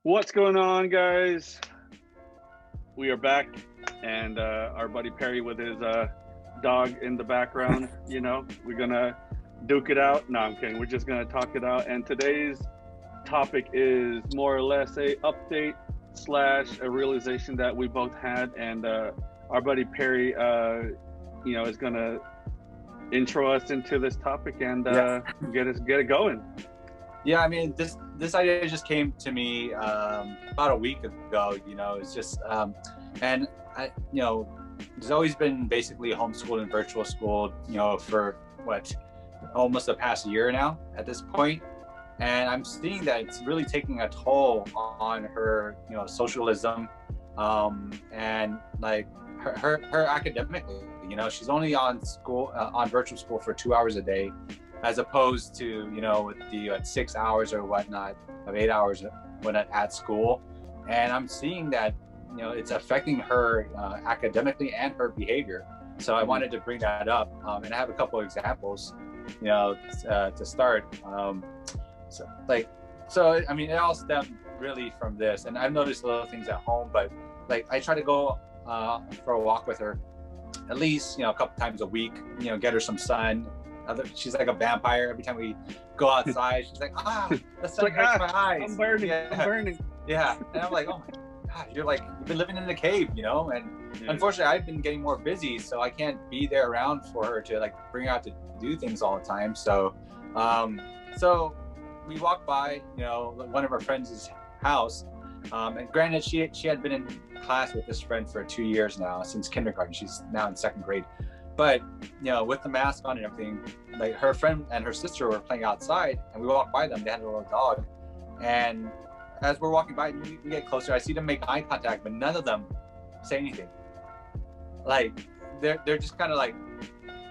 What's going on, guys? We are back, and our buddy Perry with his dog in the background. We're gonna duke it out. No, I'm kidding. We're just gonna talk it out. And today's topic is more or less a update slash a realization that we both had, and our buddy Perry, is gonna intro us into this topic and get it going. Yeah, I mean, this idea just came to me about a week ago. It's just, and I, there's always been basically homeschooled and virtual schooled, for almost the past year now at this point. And I'm seeing that it's really taking a toll on her, socialism, and like her academically. She's only on virtual school for 2 hours a day, as opposed to, with the 6 hours or whatnot of 8 hours when at school. And I'm seeing that, it's affecting her academically and her behavior. So I wanted to bring that up. And I have a couple of examples, to start. So I mean, it all stemmed really from this. And I've noticed little things at home, but like I try to go for a walk with her at least, a couple times a week, get her some sun. She's like a vampire. Every time we go outside, she's like, the sun hurts my eyes. I'm burning. I'm burning. Yeah. And I'm like, oh my God, you've been living in a cave, and unfortunately I've been getting more busy, so I can't be there around for her to like bring her out to do things all the time. So, so we walked by, one of our friends' house. And granted, she had been in class with this friend for 2 years now, since kindergarten. She's now in second grade. But, with the mask on and everything, like her friend and her sister were playing outside, and we walked by them. They had a little dog. And as we're walking by, we get closer. I see them make eye contact, but none of them say anything. Like, they're just kind of like,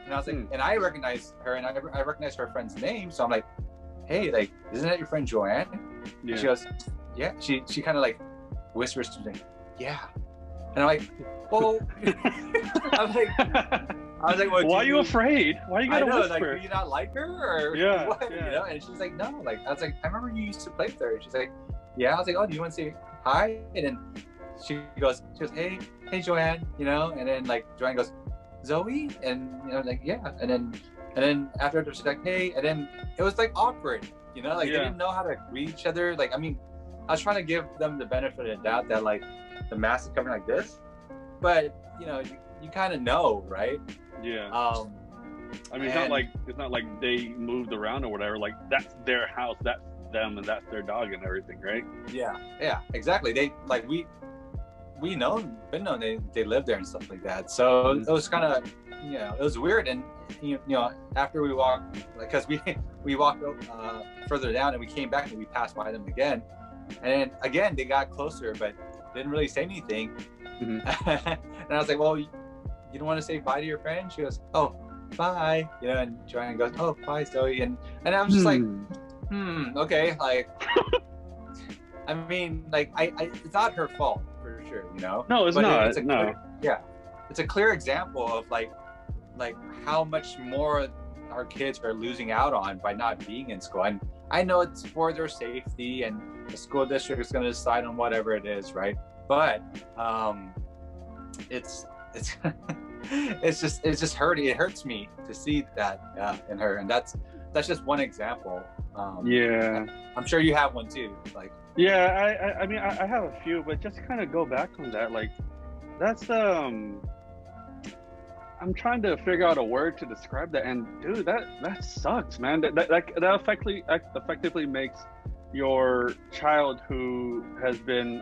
and I was like, and I recognize her, and I recognize her friend's name. So I'm like, hey, like, isn't that your friend Joanne? Yeah. And she goes, yeah. She kind of like whispers to me, yeah. And I'm like, well, I was like, well, why are you afraid? Why are you gonna whisper? Like, do you not like her, or yeah, what? Yeah. And she's like, no. Like, I was like, I remember you used to play with her. And she's like, yeah. I was like, oh, do you want to say hi? And then she goes, hey, Joanne, and then like Joanne goes, Zoe, and like, yeah. And then after she's like, hey, and then it was like awkward, they didn't know how to greet each other. Like, I mean, I was trying to give them the benefit of the doubt that like the mask is covering like this, but you kind of know, right? Yeah. I mean, it's not like they moved around or whatever. Like, that's their house, that's them, and that's their dog and everything, right? Yeah, exactly. They like been known they live there and stuff like that. So it was kind of, it was weird. And after we walked, like, because we walked further down and we came back and we passed by them again, and then again they got closer but didn't really say anything. And I was like, well, you don't want to say bye to your friend? She goes, oh, bye. And Joanne goes, oh, bye, Zoe. And I was just like, okay. Like, I mean, like, I it's not her fault for sure, No, it's not. It's a clear example of like how much more our kids are losing out on by not being in school. And I know it's for their safety, and the school district is going to decide on whatever it is, right? But it's it's just hurting. It hurts me to see that in her, and that's just one example. I'm sure you have one too. Like, yeah, I mean, I have a few, but just to kind of go back on that, like, that's I'm trying to figure out a word to describe that, and dude, that sucks, man. That effectively makes your child, who has been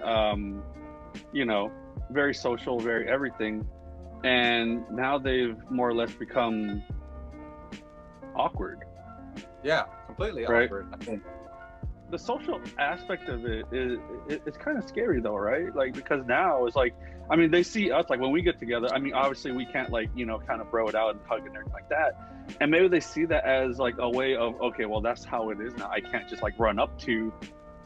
very social, very everything, and now they've more or less become awkward. Yeah, completely right? Awkward. I think the social aspect of it is, it's kind of scary though, right? Like, because now it's like, I mean, they see us, like, when we get together, I mean, obviously we can't, like, kind of bro it out and hug and everything like that, and maybe they see that as like a way of, okay, well, that's how it is now. I can't just like run up to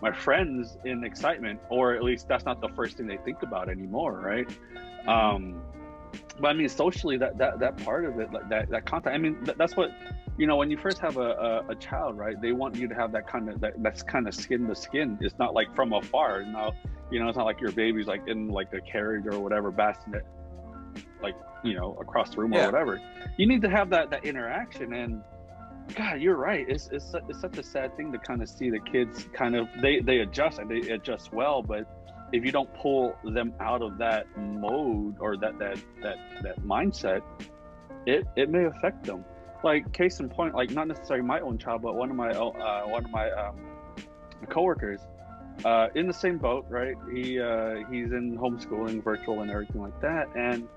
my friends in excitement, or at least that's not the first thing they think about anymore, right? But I mean, socially, that part of it, like that contact, I mean, that's what you know, when you first have a child, right, they want you to have that kind of that's kind of skin to skin. It's not like from afar. Now, you know, it's not like your baby's like in like a carriage or whatever, bassinet, like, you know, across the room or whatever. You need to have that interaction. And God, you're right. It's such a sad thing to kind of see the kids kind of they adjust and they adjust well, but if you don't pull them out of that mode or that mindset, it may affect them. Like case in point, like not necessarily my own child, but one of my coworkers, in the same boat, right? He's in homeschooling, virtual, and everything like that, and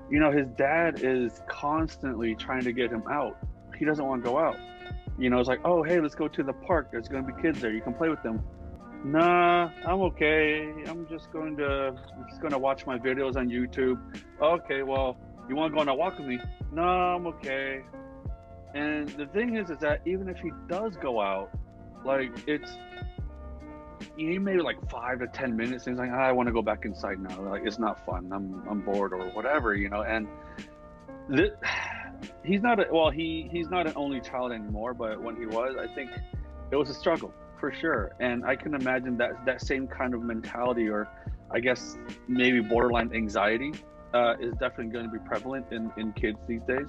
you know his dad is constantly trying to get him out. He doesn't want to go out. You know, it's like, oh hey, let's go to the park. There's going to be kids there. You can play with them. Nah, I'm okay. I'm just going to watch my videos on YouTube. Okay, well, you want to go on a walk with me? No, I'm okay. And the thing is that even if he does go out, like he maybe like 5 to 10 minutes, and he's like, I want to go back inside now. Like it's not fun. I'm bored or whatever, you know. And he's not he's not an only child anymore, but when he was, I think it was a struggle for sure. And I can imagine that same kind of mentality, or I guess maybe borderline anxiety, is definitely going to be prevalent in kids these days.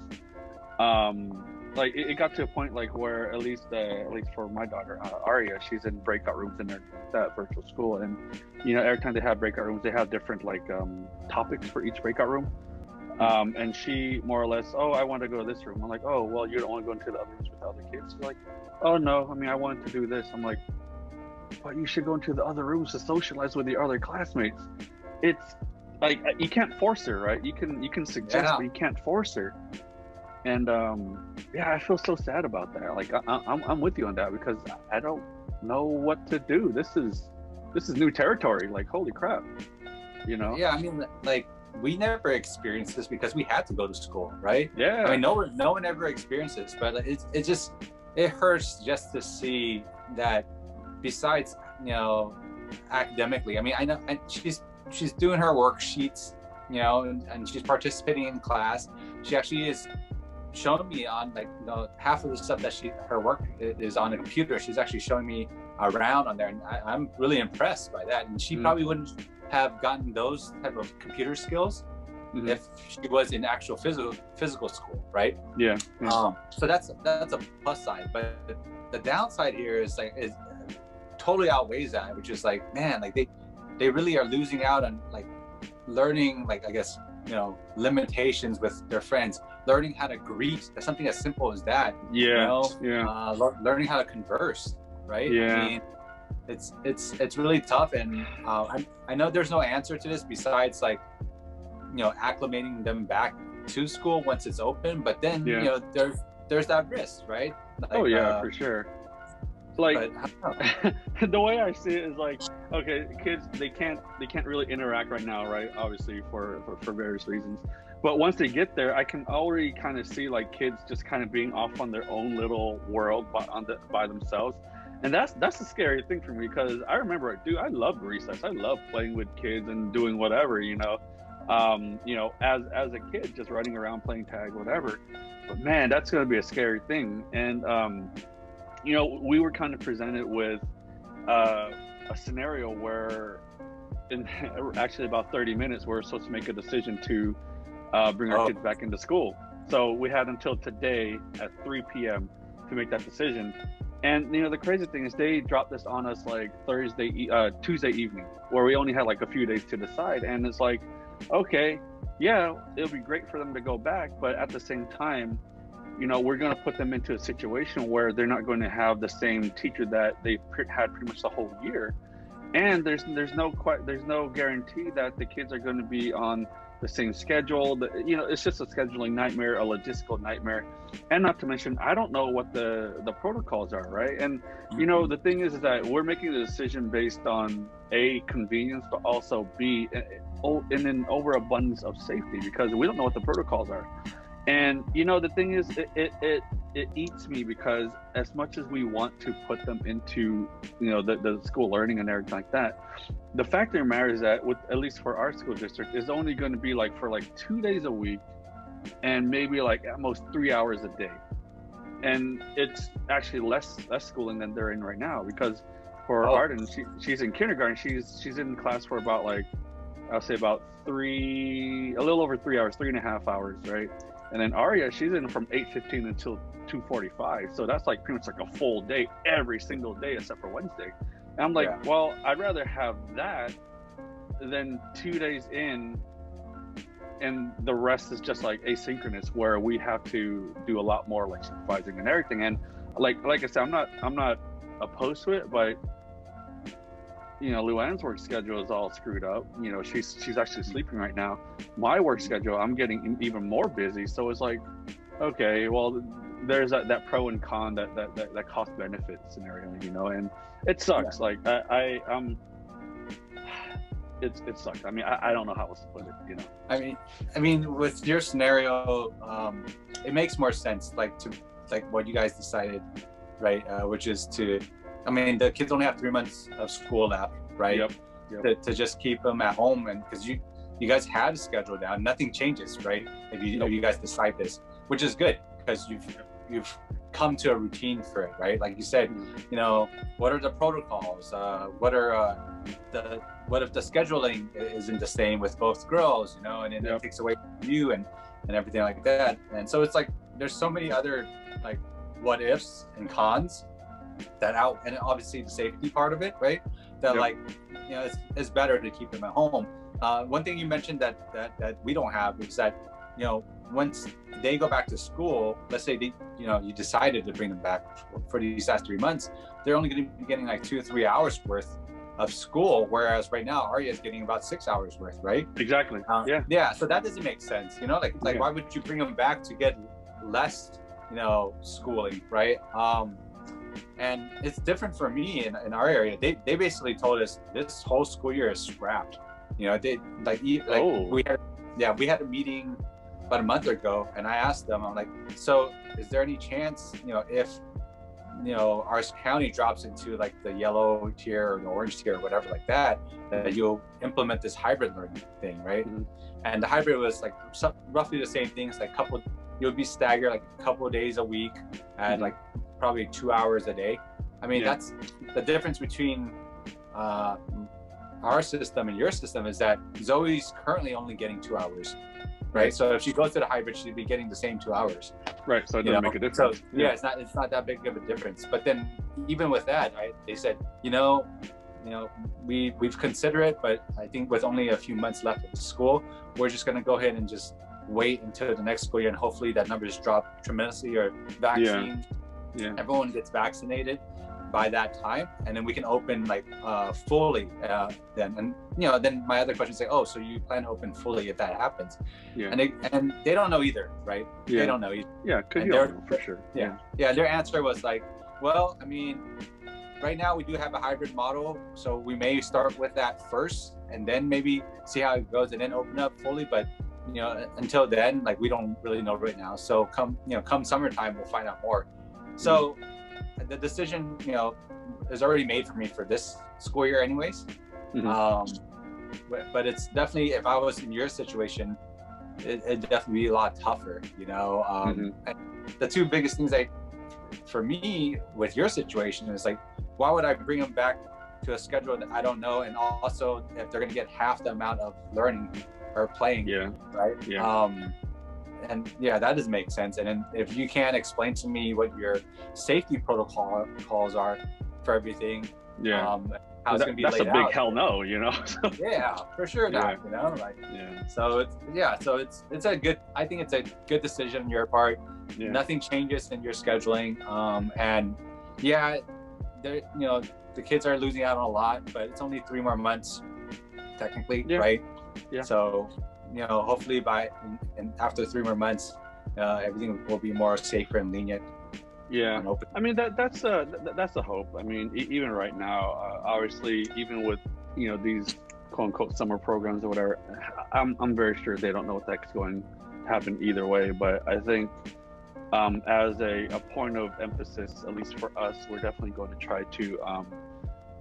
Like it got to a point like where at least for my daughter Aria, she's in breakout rooms in that virtual school, and you know every time they have breakout rooms, they have different like topics for each breakout room. And she more or less, oh, I want to go to this room. I'm like, oh, well, you don't want to go into the other rooms with other kids. She's like, oh no, I mean I wanted to do this. I'm like, but you should go into the other rooms to socialize with your other classmates. It's like you can't force her, right? You can suggest, but you can't force her. And yeah, I feel so sad about that. Like I'm with you on that, because I don't know what to do. This is new territory. Like holy crap, you know? Yeah, I mean, like we never experienced this because we had to go to school, right? Yeah. I mean, no one ever experienced this, but it hurts just to see that. Besides, you know, academically, I mean, I know she's doing her worksheets, you know, and she's participating in class. She actually is showing me on, like, you know, half of the stuff that her work is on a computer. She's actually showing me around on there, and I'm really impressed by that. And she probably wouldn't have gotten those type of computer skills if she was in actual physical school, right? Yeah. So that's a plus side, but the downside here is totally outweighs that, which is like, man, like they really are losing out on like learning, like, I guess, you know, limitations with their friends, learning how to greet, something as simple as that. Yeah. You know? Learning how to converse, right? Yeah. I mean, it's really tough, and I know there's no answer to this besides, like, you know, acclimating them back to school once it's open, but then you know there's that risk, right? Like, oh yeah, for sure. Like the way I see it is like, okay, kids, they can't really interact right now, right? Obviously for various reasons. But once they get there, I can already kind of see like kids just kind of being off on their own little world by themselves. And that's a scary thing for me, because I remember, dude, I loved recess. I loved playing with kids and doing whatever, you know, as a kid, just running around playing tag, whatever. But man, that's going to be a scary thing. And you know, we were kind of presented with a scenario where in actually about 30 minutes, we're supposed to make a decision to bring our kids back into school. So we had until today at 3 p.m. to make that decision. And, you know, the crazy thing is they dropped this on us like Tuesday evening, where we only had like a few days to decide. And it's like, okay, yeah, it'll be great for them to go back, but at the same time, you know, we're going to put them into a situation where they're not going to have the same teacher that they had pretty much the whole year. And there's no guarantee that the kids are going to be on the same schedule. You know, it's just a scheduling nightmare, a logistical nightmare. And not to mention, I don't know what the protocols are, right? And, you know, the thing is that we're making the decision based on A, convenience, but also B, in an overabundance of safety, because we don't know what the protocols are. And, you know, the thing is, it eats me, because as much as we want to put them into, you know, the school learning and everything like that, the fact of the matter is that, with at least for our school district, is only going to be like for like 2 days a week, and maybe like at most 3 hours a day. and it's actually less schooling than they're in right now, because for Oh, Arden, she's in kindergarten. She's in class for about, like, I'll say about a little over 3 hours, 3.5 hours, right? And then Aria, she's in from 8:15 until 2:45. So that's like pretty much like a full day every single day except for Wednesday. And I'm like, yeah. well, I'd rather have that than 2 days in and the rest is just like asynchronous, where we have to do a lot more like supervising and everything. And like I said, I'm not opposed to it, but Luann's work schedule is all screwed up. She's actually sleeping right now. My work schedule, I'm getting even more busy. So it's like, okay, well, there's that pro and con, that cost benefit scenario, and it sucks. Yeah. Like it sucks. I mean, I don't know how else to put it. I mean, with your scenario, it makes more sense, like what you guys decided, right? Which is I mean, the kids only have 3 months of school left, right? Yep. To just keep them at home, and because you guys had a schedule down, nothing changes, right? If you guys decide this, which is good, because you've come to a routine for it, right? Like you said, what are the protocols? What if the scheduling isn't the same with both girls, and then it takes away from you and everything like that. And so it's like there's so many other like what ifs and cons and obviously the safety part of it, right? That it's better to keep them at home. One thing you mentioned that we don't have is that once they go back to school, let's say you decided to bring them back for these last 3 months, they're only going to be getting like 2 or 3 hours worth of school, whereas right now Arya is getting about 6 hours worth, right? Exactly. So that doesn't make sense, why would you bring them back to get less schooling, right? And it's different for me in our area. They basically told us this whole school year is scrapped. We had a meeting about a month ago, and I asked them, I'm like, so is there any chance, if our county drops into like the yellow tier or the orange tier or whatever like that you'll implement this hybrid learning thing, right? Mm-hmm. And the hybrid was like roughly the same things, like you'll be staggered like a couple of days a week at like probably 2 hours a day. I mean, that's the difference between our system and your system, is that Zoe's currently only getting 2 hours, right? So if she goes to the hybrid, she'd be getting the same 2 hours, right? So it doesn't make a difference. So it's not that big of a difference. But then even with that, they said, we've considered it, but I think with only a few months left of the school, we're just going to go ahead and just wait until the next school year, and hopefully that numbers drop tremendously, or vaccines. Everyone gets vaccinated by that time, and then we can open like fully then. And then my other question is like, oh, so you plan to open fully if that happens? And they don't know either, right? They don't know either. Could be for sure. Their answer was like, well, I mean, right now we do have a hybrid model, so we may start with that first and then maybe see how it goes and then open up fully, but until then, like, we don't really know right now. So come summertime, we'll find out more. So the decision, is already made for me for this school year anyways. But it's definitely, if I was in your situation, it'd definitely be a lot tougher, And the two biggest things for me with your situation is like, why would I bring them back to a schedule that I don't know? And also if they're going to get half the amount of learning or playing, right? And that doesn't make sense. And then if you can't explain to me what your safety protocols are for everything, how it's going to be laid out. That's a big hell no, For sure not, So it's a good, I think it's a good decision on your part. Nothing changes in your scheduling. And the kids are losing out on a lot, but it's only 3 more months technically, right? So hopefully after 3 more months, everything will be more safer and lenient. And open. I mean, that's a hope. I mean, even right now, obviously, even with these quote unquote summer programs or whatever, I'm very sure they don't know what the heck's going to happen either way. But I think as a point of emphasis, at least for us, we're definitely going to try to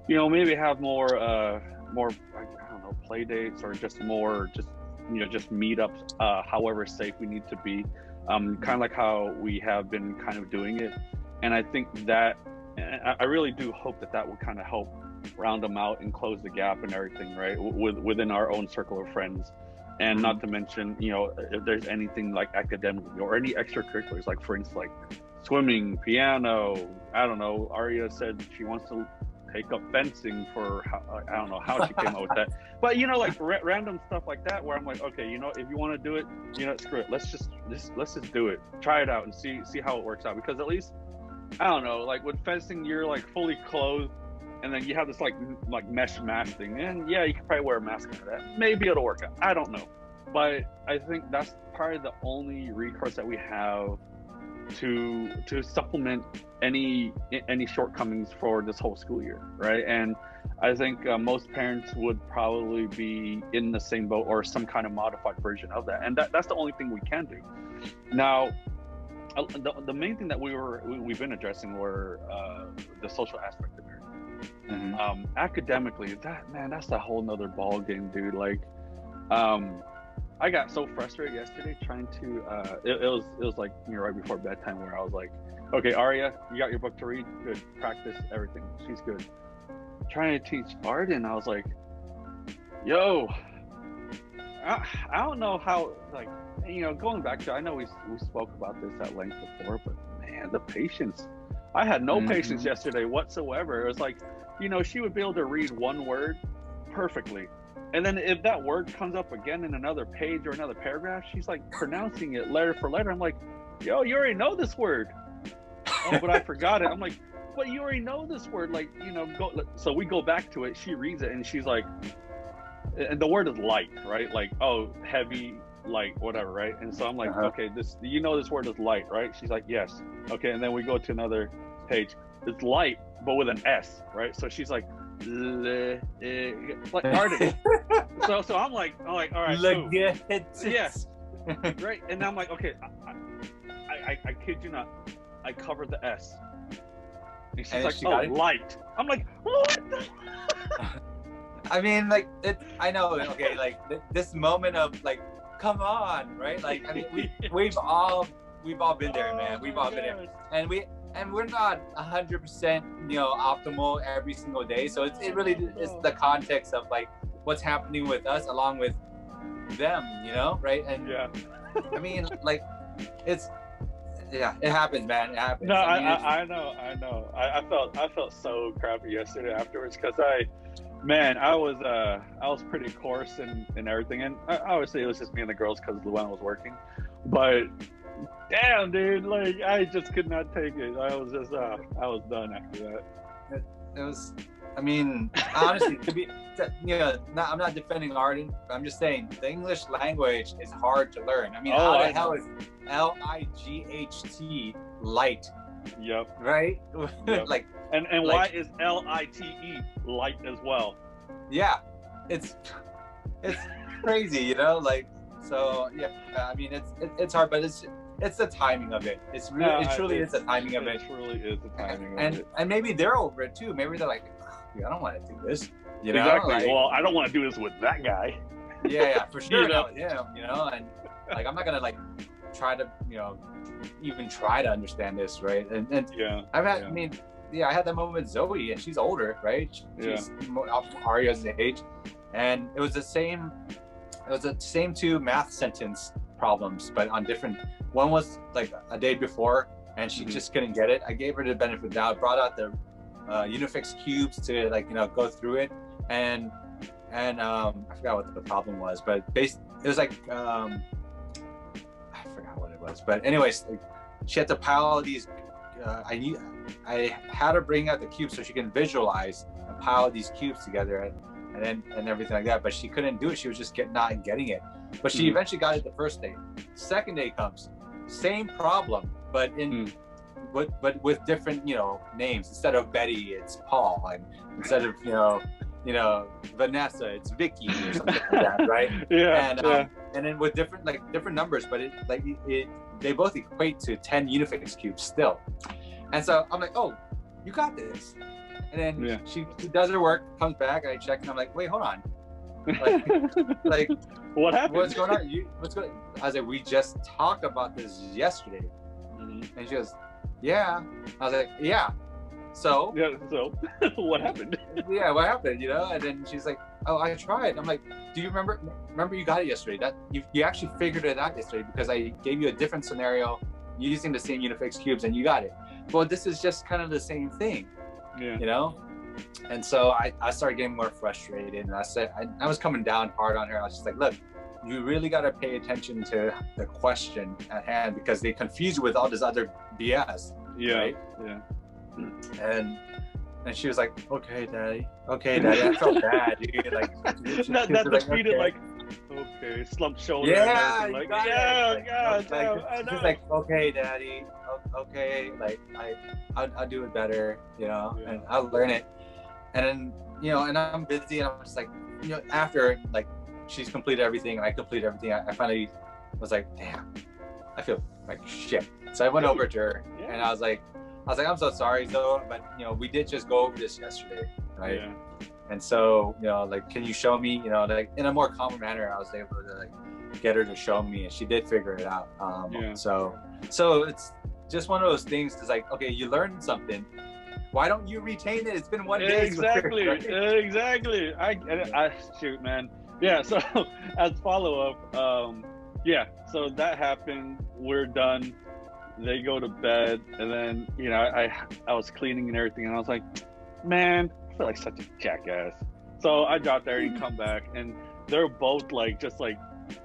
maybe have more I don't know, play dates, or just more just meetups, however safe we need to be, kind of like how we have been kind of doing it. And I think that, I really do hope that that will kind of help round them out and close the gap and everything, right? Within our own circle of friends. And not to mention, you know, if there's anything like academically or any extracurriculars, like for instance, like swimming, piano, I don't know, Aria said she wants to take up fencing for, I don't know how she came up with that. But, you know, like random stuff like that where I'm like, okay, you know, if you want to do it, you know, screw it. Let's just do it. Try it out and see how it works out. Because at least, I don't know, like with fencing, you're like fully clothed, and then you have this like mesh mask thing, and yeah, you can probably wear a mask for that. Maybe it'll work out. I don't know, but I think that's probably the only recourse that we have to supplement any shortcomings for this whole school year, right? And I think most parents would probably be in the same boat or some kind of modified version of that, and that's the only thing we can do now. The main thing that we've been addressing were the social aspect of it. Academically, that's a whole nother ball game, dude. Like, I got so frustrated yesterday trying to. It was like, you know, right before bedtime where I was like, okay, Aria, you got your book to read. Good, practice everything. She's good. Trying to teach Arden, I was like, yo, I don't know how, like, you know, going back to, I know we spoke about this at length before, but man, the patience. I had no patience yesterday whatsoever. It was like, you know, she would be able to read one word perfectly. And then if that word comes up again in another page or another paragraph, she's like pronouncing it letter for letter. I'm like, yo, you already know this word. Oh, but I forgot it. I'm like, but you already know this word. Like, you know, so we go back to it. She reads it and she's like, and the word is light, right? Like, oh, heavy, light, whatever, right? And so I'm like, okay, you know this word is light, right? She's like, yes. Okay, and then we go to another page. It's light, but with an S, right? So she's like, like Arden. so I'm like, all right, cool. Yes, right. And I'm like, okay, I kid you not, I covered the S. And she's like, oh, light. I'm like, what? I mean, like, I know, okay, like this moment of like, come on, right? Like, I mean, we've all been there, man. We've all been there, and we're not 100%, you know, optimal every single day. So it really is the context of like what's happening with us along with them, you know, right? And yeah, I mean, like, it happens, man. It happens. No, I know. I felt so crappy yesterday afterwards because I was pretty coarse and everything, and obviously it was just me and the girls because Luana was working, but damn, dude, like I just could not take it. I was done after that. It was, I mean, honestly, you know, I'm not defending Arden. I'm just saying the English language is hard to learn. I mean, how the hell is LIGHT light? Yep. Right? Yep. Like, and why is LITE light as well? Yeah, it's crazy, you know. Like, so yeah. I mean, it's hard, but it's the timing of it. It truly is the timing of it. It truly is the timing of it. And maybe they're over it too. Maybe they're like, I don't want to do this. You know? Exactly. Like, well, I don't want to do this with that guy. Yeah, for sure. You know? You know, and like I'm not gonna like try to, you know, even try to understand this, right? And yeah, I've had, I mean, I had that moment with Zoe, and she's older, right? She's Aria's age, and it was the same two math sentence problems, but on different. One was like a day before, and she just couldn't get it. I gave her the benefit of the doubt, brought out the Unifix cubes to, like, you know, go through it, and I forgot what the problem was, but it was like I forgot what it was, but anyways, like, she had to pile these. I had her bring out the cubes so she can visualize and pile these cubes together and everything like that, but she couldn't do it. She was just not getting it, but she eventually got it the first day. Second day comes, same problem, but but with different, you know, names. Instead of Betty, it's Paul, and instead of you know Vanessa, it's Vicky or something like that, right? And then with different numbers, but they both equate to 10 Unifix cubes still. And so I'm like, oh, you got this. And then she does her work, comes back, I check, and I'm like, wait, hold on. like what happened? What's going on? What's going? I was like, we just talked about this yesterday, and she goes, yeah. I was like, yeah. So what happened? Yeah, what happened? And then she's like, oh, I tried. I'm like, do you remember you got it yesterday? That you actually figured it out yesterday because I gave you a different scenario using the same Unifix cubes and you got it. Well, this is just kind of the same thing. Yeah. And so I started getting more frustrated, and I said I was coming down hard on her. I was just like, look, you really got to pay attention to the question at hand because they confuse you with all this other BS. Yeah. Right? Yeah. And she was like, okay, daddy. I felt bad, dude. Like, not defeated, like, okay, slumped shoulder. Yeah, like, she's like, okay, daddy. Okay, like I'll do it better, and I'll learn it. And then, and I'm busy, and I'm just like, after like she's completed everything and I completed everything, I finally was like, damn, I feel like shit. So I went over to her and I was like, I'm so sorry, though, but we did just go over this yesterday, right? Yeah. And so, like, can you show me, like in a more calm manner, I was able to like get her to show me, and she did figure it out. So it's just one of those things. It's like, okay, you learned something. Why don't you retain it? It's been one day. Exactly. Right? Exactly. I shoot, man. Yeah. So as follow up, so that happened. We're done. They go to bed, and then I was cleaning and everything, and I was like, man, I feel like such a jackass. So I got there and come back, and they're both like just like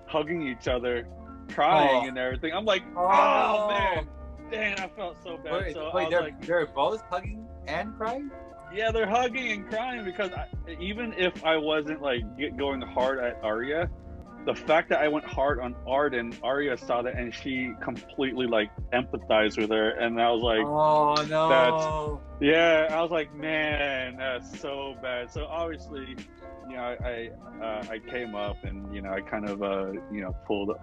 hugging each other, crying and everything. I'm like, oh man, dang, I felt so bad. They're both hugging and crying? Yeah, they're hugging and crying because even if I wasn't like going hard at Arya, the fact that I went hard on Arden, Arya saw that and she completely like empathized with her, and I was like, oh no, I was like, man, that's so bad. So obviously, I came up and I kind of pulled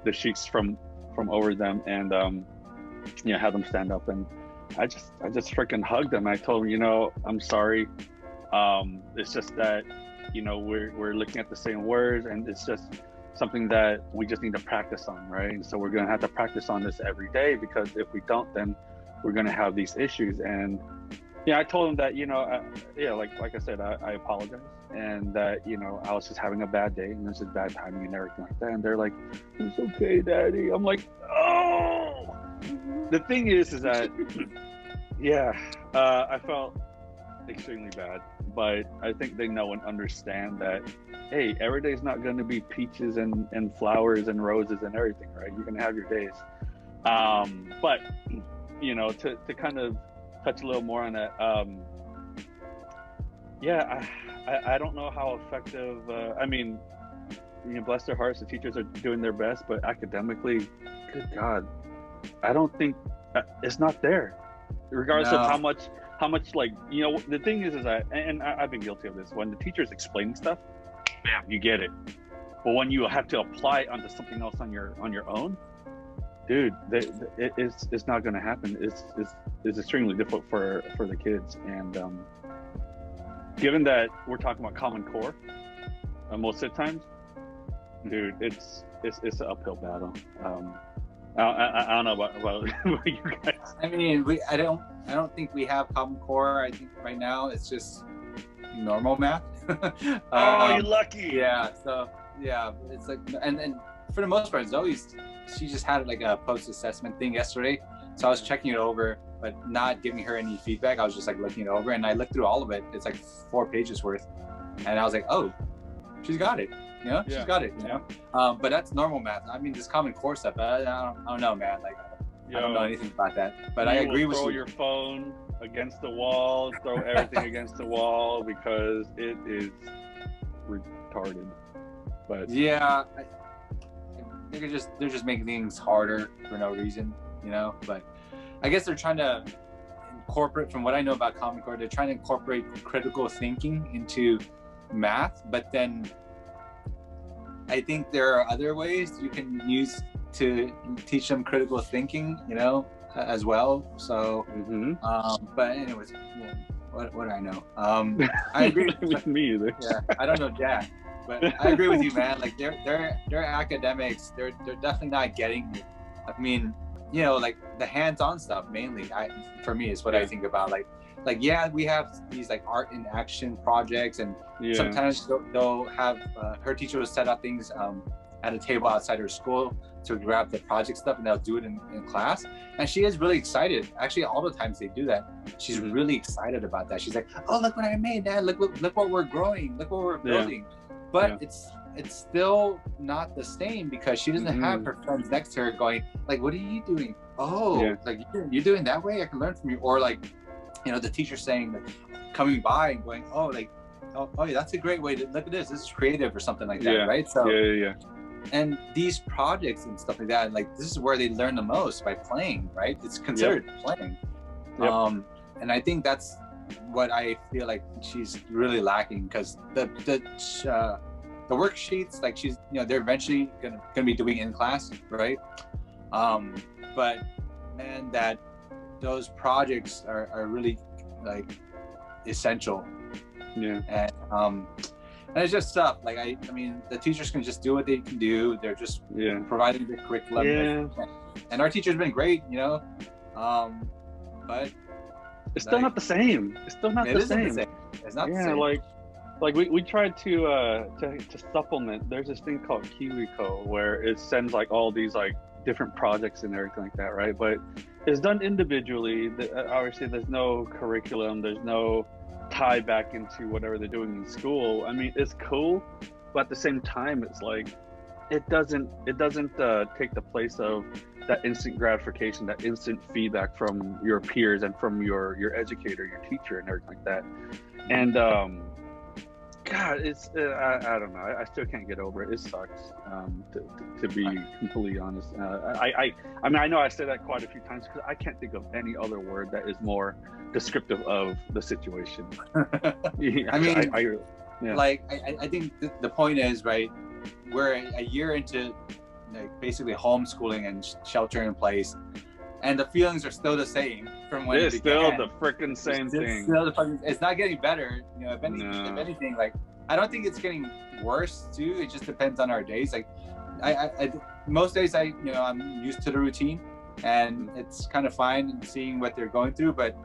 the sheets from over them and had them stand up, and I just freaking hugged them. I told them, I'm sorry. It's just that we're looking at the same words, and it's just something that we just need to practice on, right? So we're gonna have to practice on this every day, because if we don't, then we're gonna have these issues. And I told them that like I said, I apologize, and that I was just having a bad day, and this is bad timing and everything like that. And they're like, it's okay, daddy. I'm like, oh. The thing is that I felt extremely bad, but I think they know and understand that, hey, every day's not going to be peaches and flowers and roses and everything, right? You're going to have your days. But to kind of touch a little more on that, I don't know how effective, bless their hearts, the teachers are doing their best, but academically, good God, I don't think it's not there, regardless of how much like, the thing is that, and I've been guilty of this, when the teacher's explaining stuff, bam, you get it. But when you have to apply it onto something else on your own, dude, it's not going to happen. It's extremely difficult for the kids. And given that we're talking about Common Core most of the times, dude, it's an uphill battle. I don't know about you guys. I mean, I don't think we have Common Core. I think right now it's just normal math. You're lucky. Yeah. So it's like, and for the most part, she just had like a post-assessment thing yesterday. So I was checking it over, but not giving her any feedback. I was just like looking it over, and I looked through all of it. It's like 4 pages worth, and I was like, oh, she's got it. She's got it. But that's normal math. I mean, this Common Core stuff, I don't know, man. Like, I don't know anything about that. But I agree with you. Throw your phone against the wall. Throw everything against the wall, because it is retarded. But yeah, they're just making things harder for no reason, But I guess they're trying to incorporate, from what I know about Common Core, they're trying to incorporate critical thinking into math, but then I think there are other ways you can use to teach them critical thinking, as well. So, but anyways, what do I know? I agree with me either. Yeah, I don't know jack. But I agree with you, man. Like their academics, they're definitely not getting. I mean, you know, like the hands-on stuff mainly. For me is what I think about. Like yeah, we have these like art in action projects, and sometimes they'll have her teacher will set up things at a table outside her school to grab the project stuff, and they'll do it in class. And she is really excited. Actually, all the times they do that, she's really excited about that. She's like, "Oh, look what I made, Dad! Look what we're growing! Look what we're building!" But it's still not the same because she doesn't have her friends next to her going, like, "What are you doing? Oh, like you're doing that way? I can learn from you." Or like, you know, the teacher saying, like, coming by and going, "Oh, like, oh, yeah, that's a great way to look at this. This is creative," or something like that, right? So and these projects and stuff like that, like, this is where they learn the most, by playing, right? It's considered playing. And I think that's what I feel like she's really lacking, because the worksheets, like, she's, you know, they're eventually gonna be doing in class, right? But man, that those projects are really like essential. And it's just stuff like I mean, the teachers can just do what they can do. They're just providing the curriculum, and our teacher's been great, you know, but it's still not the same. It's still not the same. It's not the same. Like we tried to supplement. There's this thing called KiwiCo where it sends like all these like different projects and everything like that, right? But it's done individually. Obviously, there's no curriculum. There's no tie back into whatever they're doing in school. I mean, it's cool, but at the same time, it's like it doesn't take the place of that instant gratification, that instant feedback from your peers and from your educator, your teacher, and everything like that. And God, it's I don't know. I still can't get over it. It sucks, to be completely honest. I mean, I know I say that quite a few times because I can't think of any other word that is more descriptive of the situation. I mean, like I think the point is, right, we're a year into like basically homeschooling and sheltering in place, and the feelings are still the same from when it's still the freaking same thing. It's not getting better, you know. If anything, like, I don't think it's getting worse too. It just depends on our days. Like, I most days I'm used to the routine, and it's kind of fine seeing what they're going through. But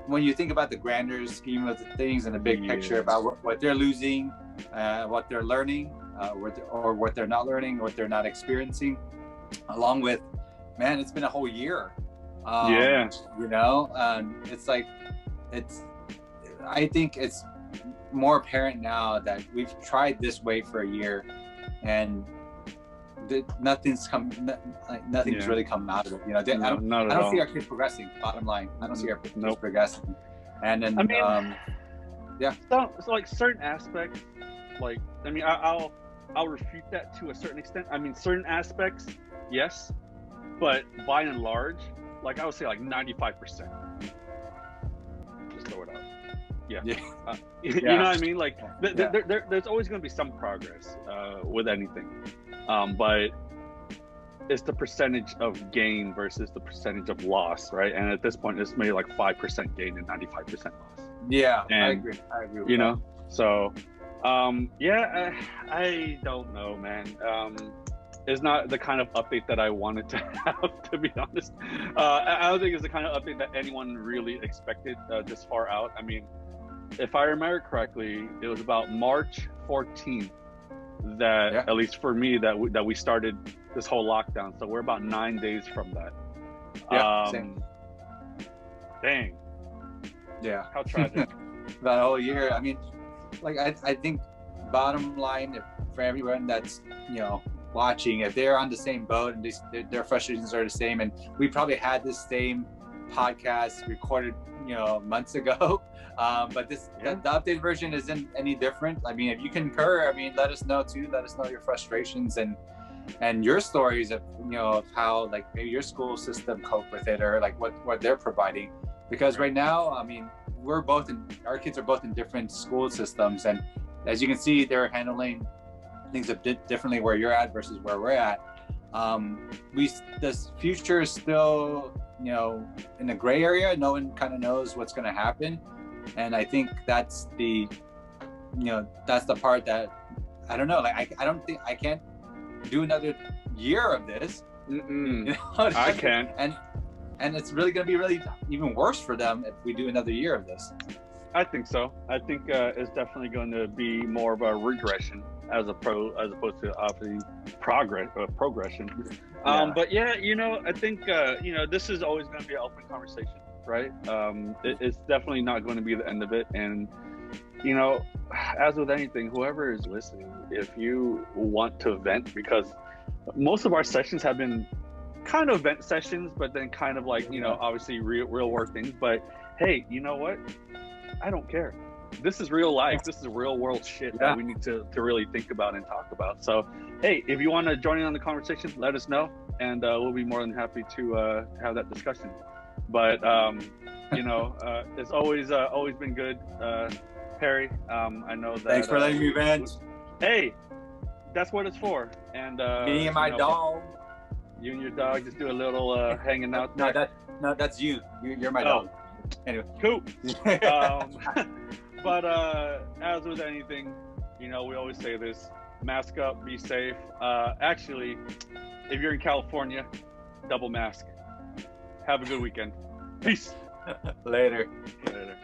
when you think about the grander scheme of the things and the big picture about what they're losing, what they're learning, or what they're not learning, what they're not experiencing, along with, man, it's been a whole year. You know, it's like, I think it's more apparent now that we've tried this way for a year, and nothing's really come out of it. You know, I don't see our kids progressing. Bottom line, I don't see our kids progressing. And then, I mean, so like certain aspects, like, I mean, I'll refute that to a certain extent. I mean, certain aspects, yes, but by and large, like, I would say like 95%. Just throw it out. You know what I mean? Like, there's always going to be some progress with anything, but it's the percentage of gain versus the percentage of loss, right? And at this point, it's maybe like 5% gain and 95% loss. And, I agree with you know, so I don't know, man. It's not the kind of update that I wanted to have, to be honest. I don't think it's the kind of update that anyone really expected this far out. I mean, if I remember correctly, it was about March 14th that, at least for me, that we started this whole lockdown. So we're about 9 days from that. Same. Dang. Yeah. How tragic. That whole year. I mean, like, I think bottom line, for everyone that's, you know, watching, if they're on the same boat and their frustrations are the same, and we probably had this same podcast recorded, you know, months ago, but the updated version isn't any different. I mean, if you concur, I mean, let us know too. Let us know your frustrations and your stories of, you know, of how, like, maybe your school system cope with it, or like what they're providing. Because right now, I mean, our kids are both in different school systems, and as you can see, they're handling things a bit differently where you're at versus where we're at. The future is still, you know, in the gray area. No one kind of knows what's going to happen, and I think that's the part that I don't know. Like I don't think I can't do another year of this. Mm-mm. You know? I can. And it's really going to be really even worse for them if we do another year of this. I think so. I think it's definitely going to be more of a regression as opposed to obviously progression. But yeah, I think this is always going to be an open conversation, right? It's definitely not going to be the end of it. And as with anything, whoever is listening, if you want to vent, because most of our sessions have been kind of vent sessions, but then kind of like obviously real work things. But hey, you know what? I don't care. This is real life. This is real world shit that we need to really think about and talk about. So, hey, if you want to join in on the conversation, let us know, and we'll be more than happy to have that discussion. But it's always been good, Perry. I know that. Thanks for letting me vent. Hey, that's what it's for. And me and my dog. You and your dog just do a little hanging out there. No, that's you. You're my dog. Anyway, cool. But as with anything, we always say this: mask up, be safe. Actually, if you're in California, double mask. Have a good weekend. Peace. Later. Later.